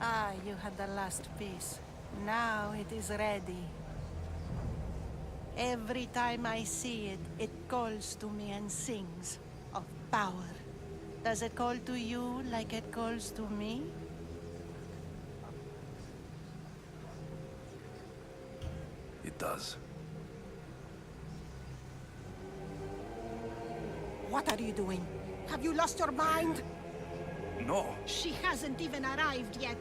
Ah, you had the last piece. Now it is ready. Every time I see it, it calls to me and sings of power. Does it call to you like it calls to me? It does. What are you doing? Have you lost your mind? No. She hasn't even arrived yet.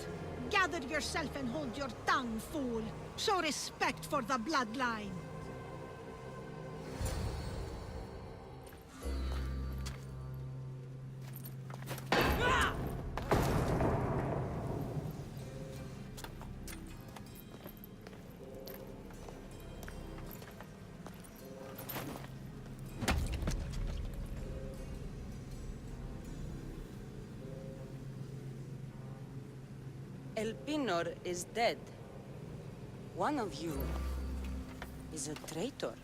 Gather yourself and hold your tongue, fool. Show respect for the bloodline. El Pinor is dead. One of you is a traitor.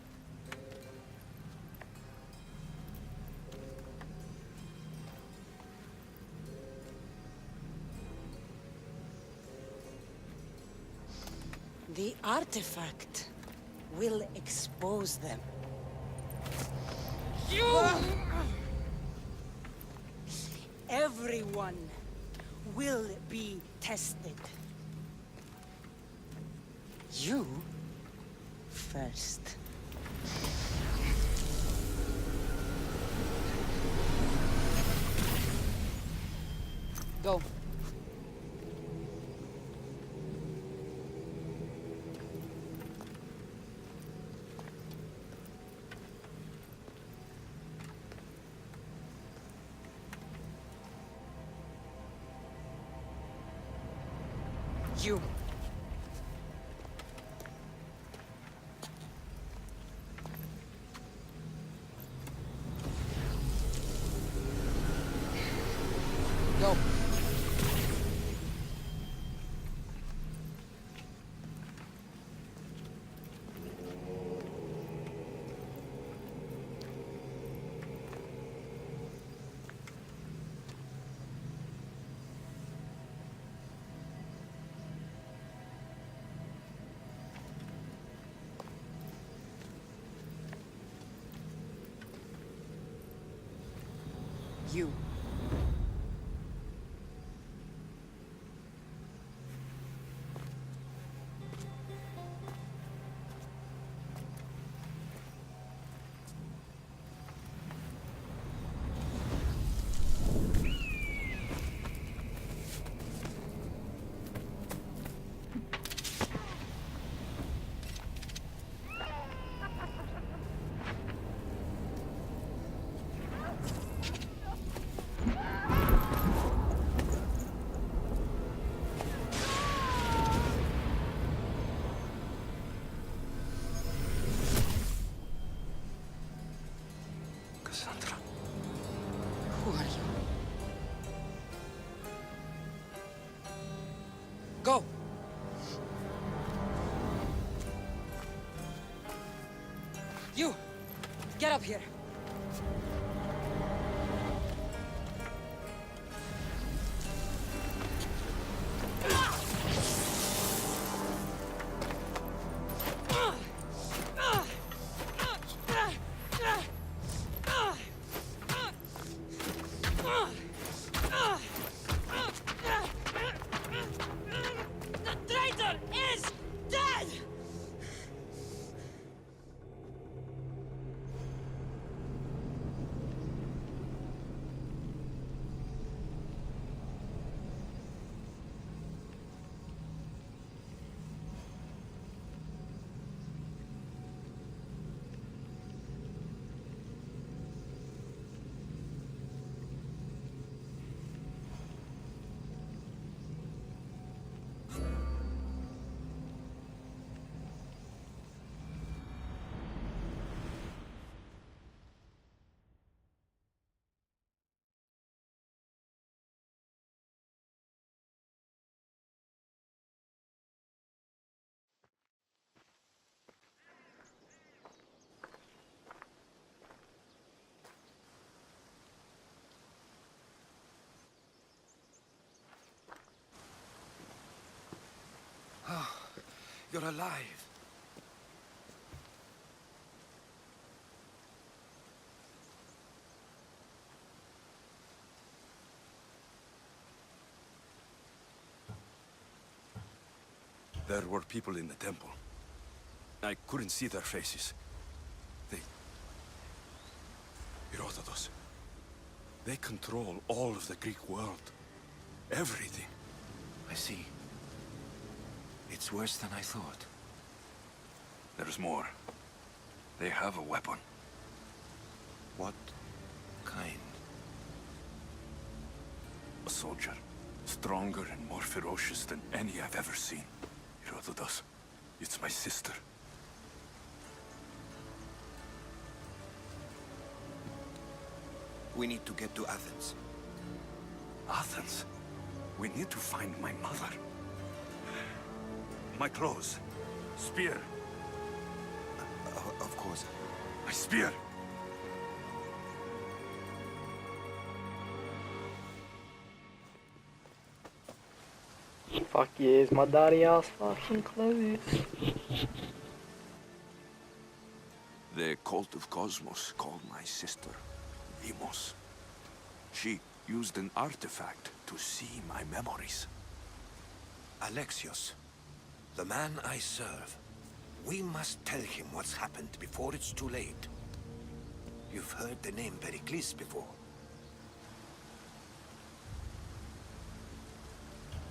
The artifact will expose them. You! Everyone will be tested. You first. Go. You. Go. You. Cassandra. Who are you? Go! You! Get up here! The traitor is dead! You're alive. There were people in the temple. I couldn't see their faces. Herodotus. They control all of the Greek world. Everything. I see. It's worse than I thought. There's more. They have a weapon. What kind? A soldier. Stronger and more ferocious than any I've ever seen. Herodotus. It's my sister. We need to get to Athens. Athens? We need to find my mother. My clothes. Spear. Of course. My spear! Fuck yes, my daddy ass fucking clothes. The cult of Cosmos called my sister Demos. She used an artifact to see my memories. Alexios, the man I serve. We must tell him what's happened before it's too late. You've heard the name Pericles before.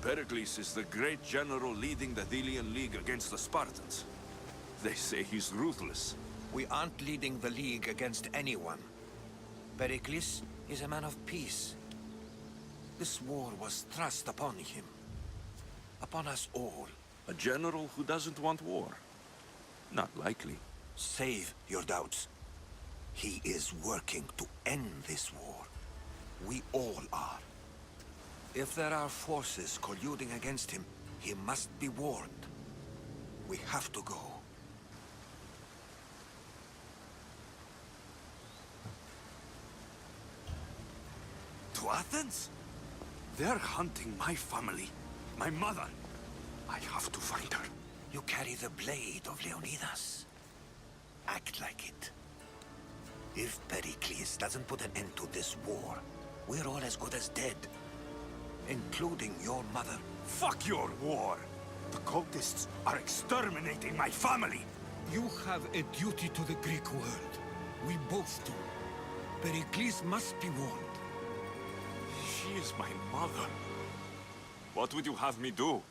Pericles is the great general leading the Delian League against the Spartans. They say he's ruthless. We aren't leading the League against anyone. Pericles is a man of peace. This war was thrust upon him. Upon us all. A general who doesn't want war. Not likely. Save your doubts. He is working to end this war. We all are. If there are forces colluding against him, he must be warned. We have to go. To Athens? They're hunting my family. My mother. I have to find her. You carry the blade of Leonidas. Act like it. If Pericles doesn't put an end to this war, we're all as good as dead. Including your mother. Fuck your war! The cultists are exterminating my family! You have a duty to the Greek world. We both do. Pericles must be warned. She is my mother. What would you have me do?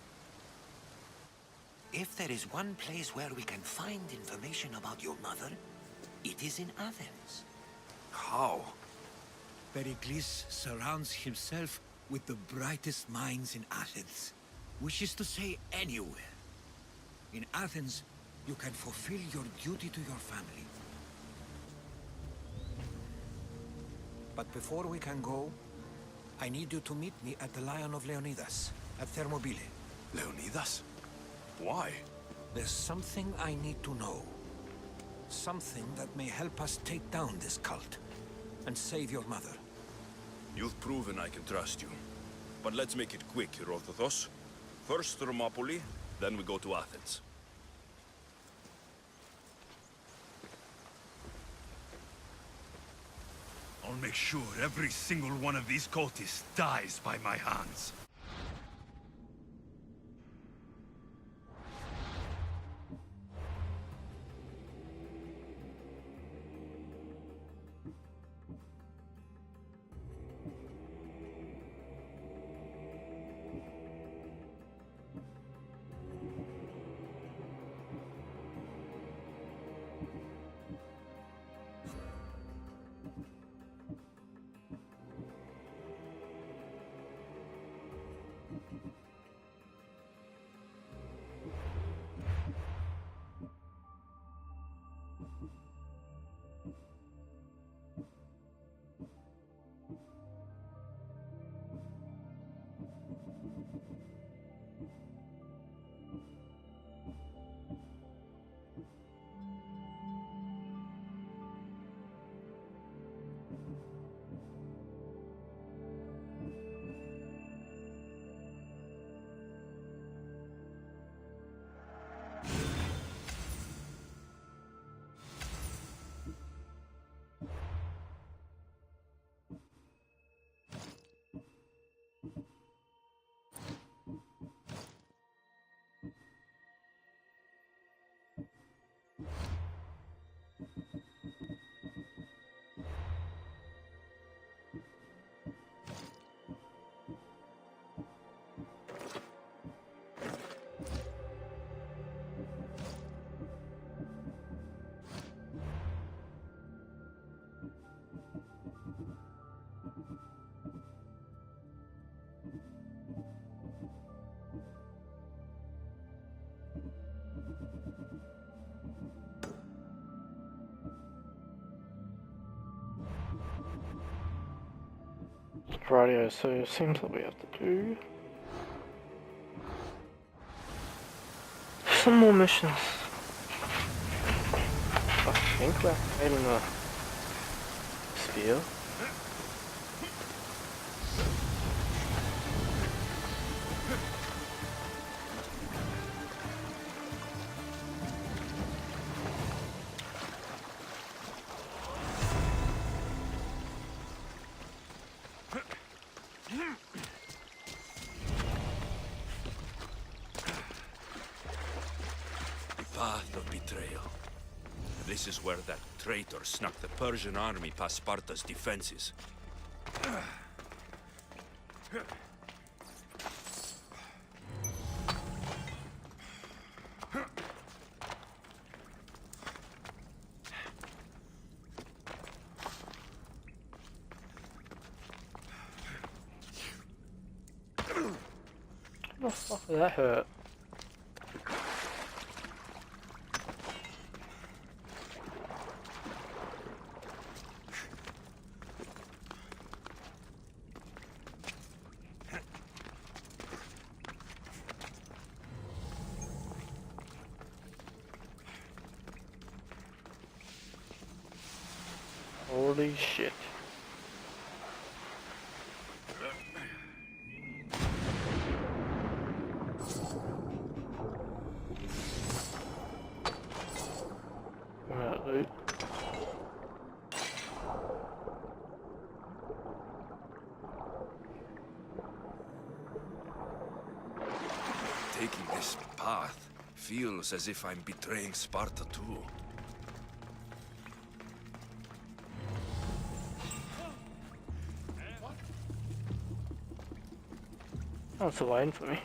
If there is one place where we can find information about your mother, it is in Athens. How? Pericles surrounds himself with the brightest minds in Athens. Which is to say, anywhere. In Athens, you can fulfill your duty to your family. But before we can go, I need you to meet me at the Lion of Leonidas, at Thermopylae. Leonidas? Why? There's something I need to know. Something that may help us take down this cult and save your mother. You've proven I can trust you. But let's make it quick, Herodotus. First Thermopylae, then we go to Athens. I'll make sure every single one of these cultists dies by my hands. radio, so it seems that we have to do some more missions. I think we're activating the spear. Path of betrayal. This is where that traitor snuck the Persian army past Sparta's defenses. What the fuck did that hurt? Holy shit. Loot. Taking this path feels as if I'm betraying Sparta too. That's a line for me.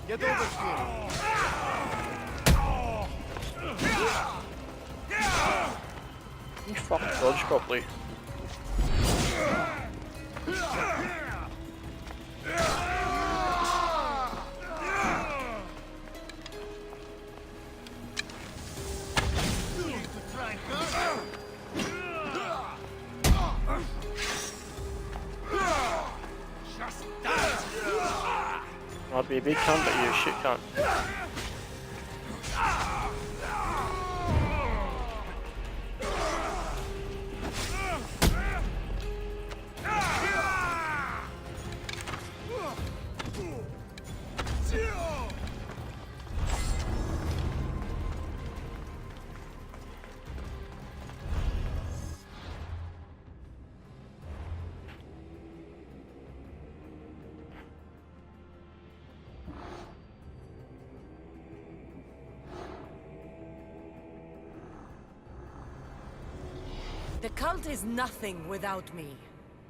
Get over here! You fucking dodge properly. Might be a big cunt, but you're a shit cunt. The cult is nothing without me.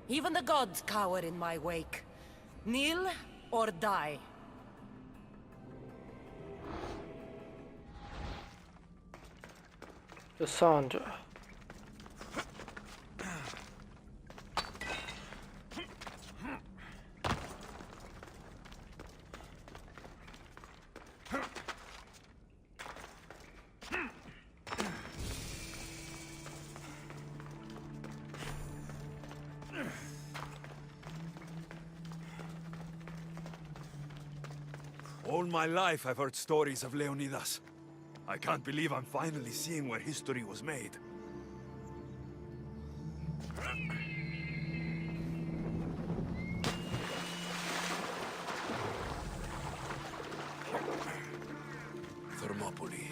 Even the gods cower in my wake. Kneel or die. Cassandra. All my life I've heard stories of Leonidas. I can't believe I'm finally seeing where history was made. Thermopylae.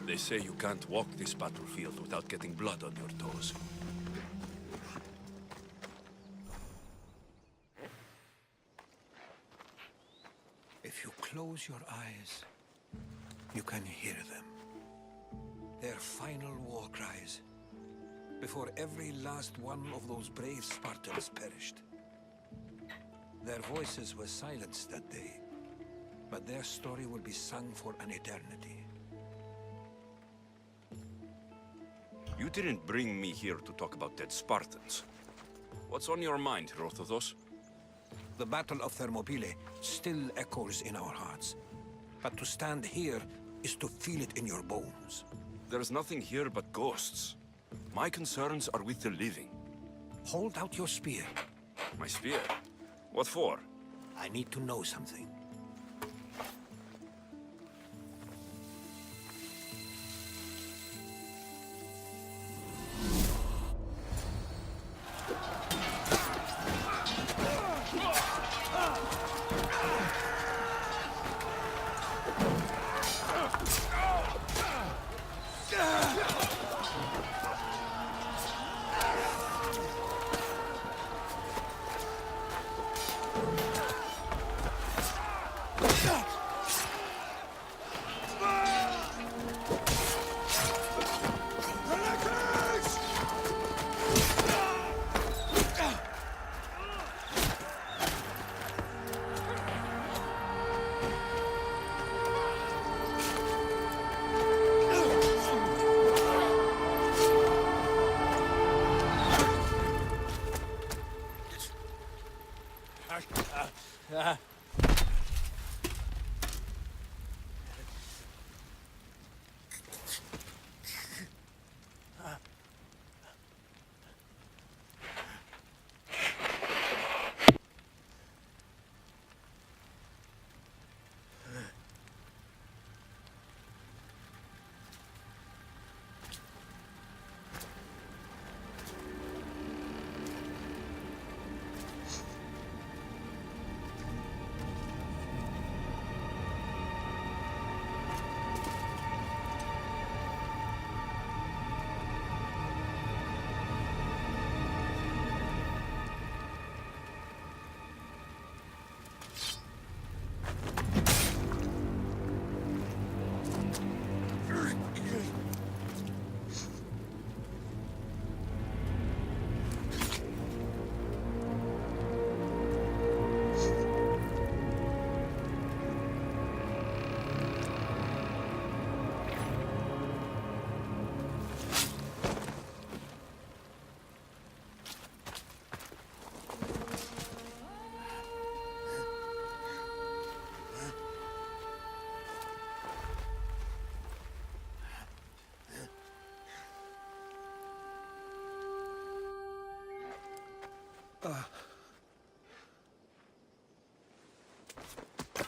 They say you can't walk this battlefield without getting blood on your toes. If you close your eyes, you can hear them. Their final war cries, before every last one of those brave Spartans perished. Their voices were silenced that day, but their story will be sung for an eternity. You didn't bring me here to talk about dead Spartans. What's on your mind, Herodotus? The Battle of Thermopylae still echoes in our hearts. But to stand here is to feel it in your bones. There's nothing here but ghosts. My concerns are with the living. Hold out your spear. My spear? What for? I need to know something.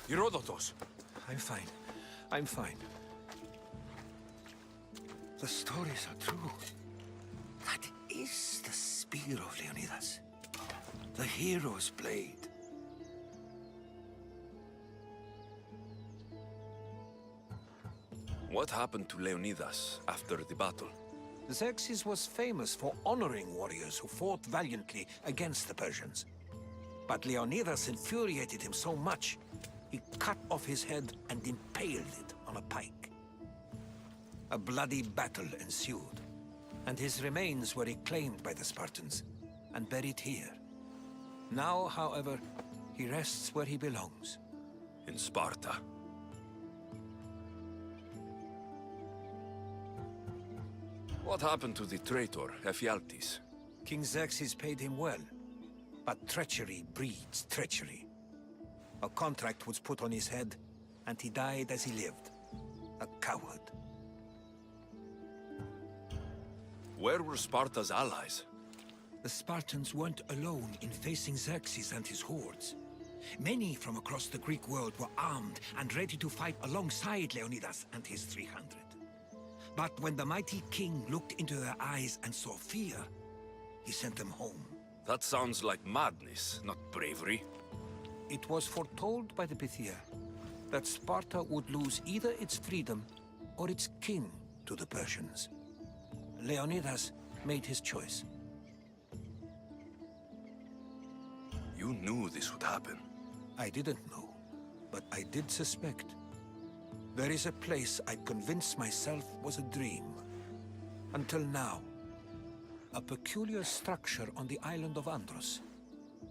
Herodotus! I'm fine. I'm fine. The stories are true. That is the spear of Leonidas. The hero's blade. What happened to Leonidas after the battle? Xerxes was famous for honoring warriors who fought valiantly against the Persians. But Leonidas infuriated him so much, he cut off his head and impaled it on a pike. A bloody battle ensued, and his remains were reclaimed by the Spartans and buried here. Now, however, he rests where he belongs. In Sparta. What happened to the traitor, Ephialtes? King Xerxes paid him well, but treachery breeds treachery. A contract was put on his head, and he died as he lived. A coward. Where were Sparta's allies? The Spartans weren't alone in facing Xerxes and his hordes. Many from across the Greek world were armed and ready to fight alongside Leonidas and his 300. But when the mighty king looked into their eyes and saw fear, he sent them home. That sounds like madness, not bravery. It was foretold by the Pythia that Sparta would lose either its freedom or its king to the Persians. Leonidas made his choice. You knew this would happen. I didn't know, but I did suspect. There is a place I'd convinced myself was a dream. Until now. A peculiar structure on the island of Andros.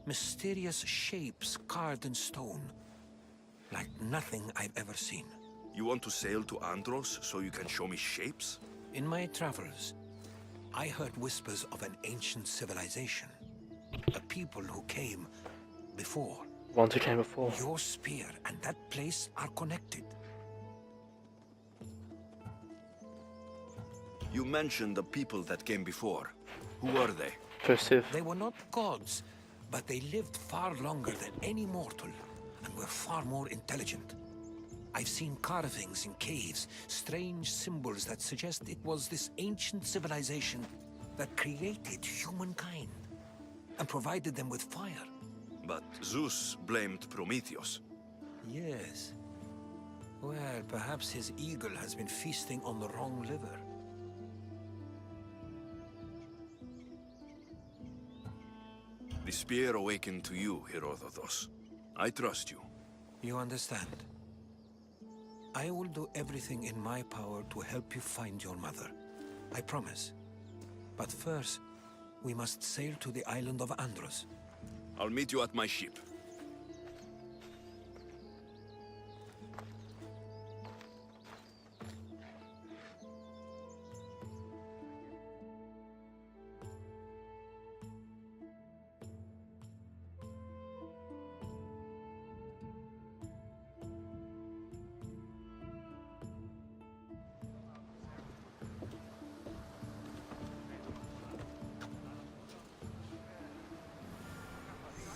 Mysterious shapes carved in stone. Like nothing I've ever seen. You want to sail to Andros so you can show me shapes? In my travels, I heard whispers of an ancient civilization. A people who came before. Ones who came before. Your spear and that place are connected. You mentioned the people that came before. Who are they? Impressive. They were not gods, but they lived far longer than any mortal, and were far more intelligent. I've seen carvings in caves, strange symbols that suggest it was this ancient civilization that created humankind, and provided them with fire. But Zeus blamed Prometheus. Yes. Well, perhaps his eagle has been feasting on the wrong liver. The spear awakened to you, Herodotus. I trust you. You understand? I will do everything in my power to help you find your mother. I promise. But first, we must sail to the island of Andros. I'll meet you at my ship.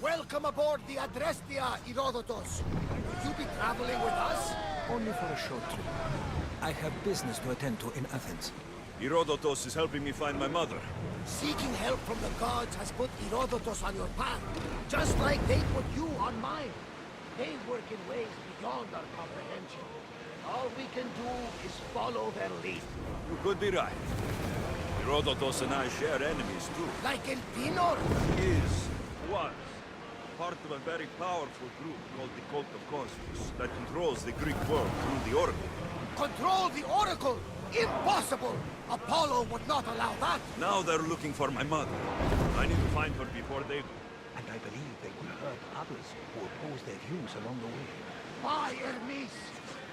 Welcome aboard the Adrestia, Herodotus. Will you be traveling with us? Only for a short trip. I have business to attend to in Athens. Herodotus is helping me find my mother. Seeking help from the gods has put Herodotus on your path, just like they put you on mine. They work in ways beyond our comprehension. All we can do is follow their lead. You could be right. Herodotus and I share enemies too. Like El Pinor. Was part of a very powerful group called the Cult of Cosmos that controls the Greek world through the Oracle. Control the Oracle! Impossible! Apollo would not allow that! Now they're looking for my mother. I need to find her before they do. And I believe they will hurt others who oppose their views along the way. By Hermes!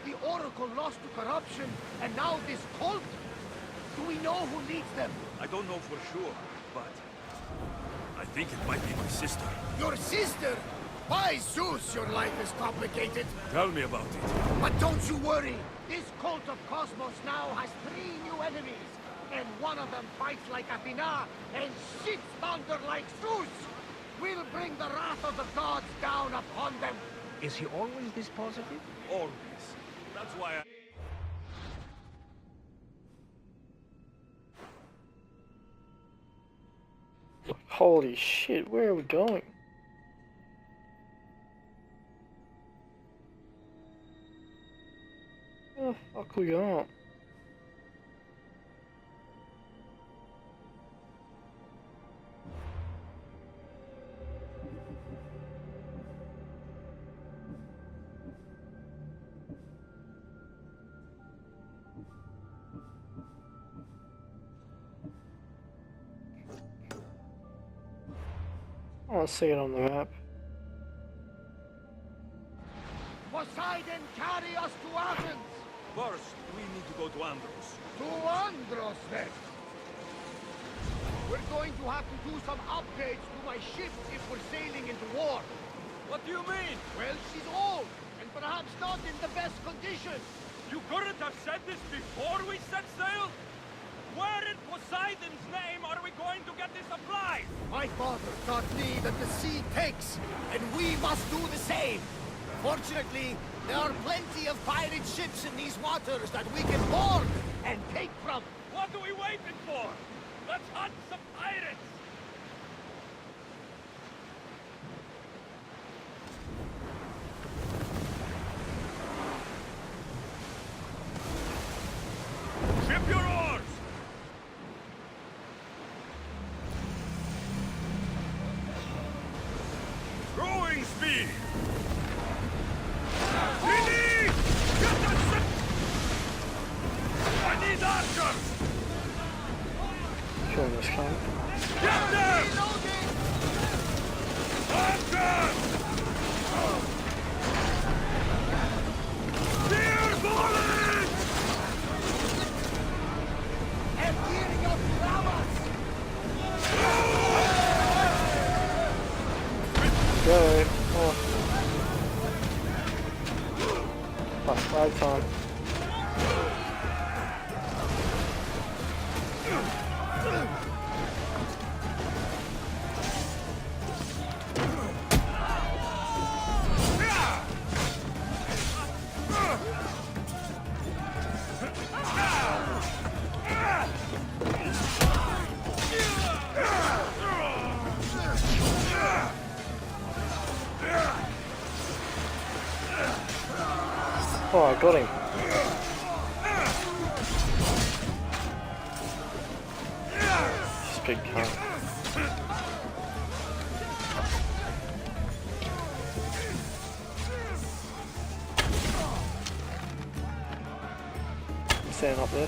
The Oracle lost to corruption, and now this cult? Do we know who leads them? I don't know for sure, but I think it might be my sister. Your sister? By Zeus, your life is complicated. Tell me about it. But don't you worry. This cult of Cosmos now has 3 new enemies. And one of them fights like Athena and shits thunder like Zeus. We'll bring the wrath of the gods down upon them. Is he always this positive? Always. That's why I... Holy shit, where are we going? Where the fuck are we going? I want to see it on the map. Poseidon, carry us to Athens! First, we need to go to Andros. To Andros, then! We're going to have to do some upgrades to my ship if we're sailing into war. What do you mean? Well, she's old, and perhaps not in the best condition. You couldn't have said this before we set sail? Where in Poseidon's name are we going to get the supplies? My father taught me that the sea takes, and we must do the same. Fortunately, there are plenty of pirate ships in these waters that we can board and take from. What are we waiting for? Let's hunt some pirates! Ship your oars! Rowing speed! Ready! Get that ship! I need archers! Kill this cunt. Get them! Archers! Dear bullets! And gearing up Lamas! Go. Oh. Fuck, right time. Oh, I got him. This big cunt. Stand up there.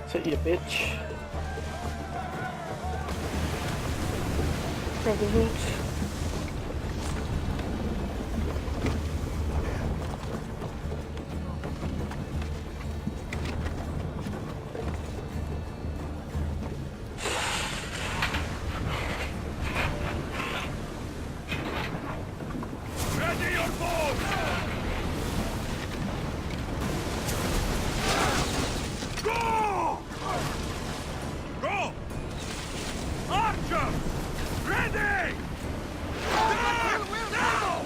Sit you bitch. Grab the loot. Ready your bows! Go! Go! Archers! Ready! Now!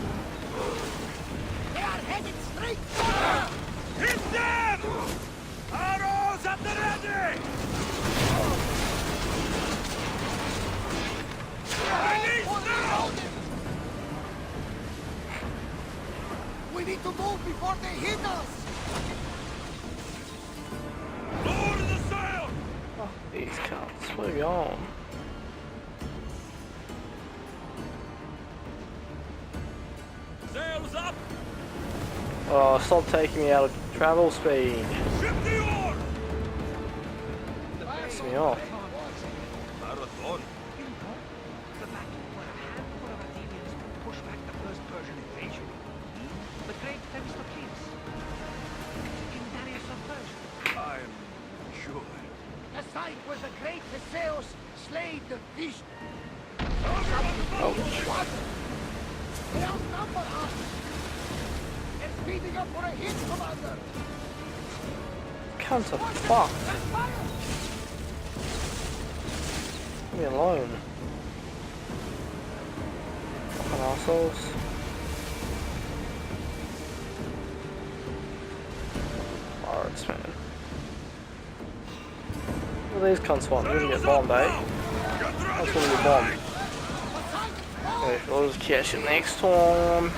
They are headed straight for us! Hit them! Arrows at the ready! Release now! We need to move before they hit us! Lower the sail! Oh, these cunts. Where are we on? Sails up! Oh, stop taking me out of travel speed. Ship the oar! Piss me off. Marathon. The battle where a handful of Athenians pushed back the first Persian invasion. The great Themistocles. King Darius of Persia. I'm sure. The site where the great Theseus slayed the fish. What? They outnumber us! They're speeding up for a hit, Commander! Cunts are fucked. Let's fire! Leave me alone. Fucking assholes. Pirates, man. What are these cunts want? You're gonna get bombed, eh? That's gonna be bombed. Okay, we'll just catch it next time.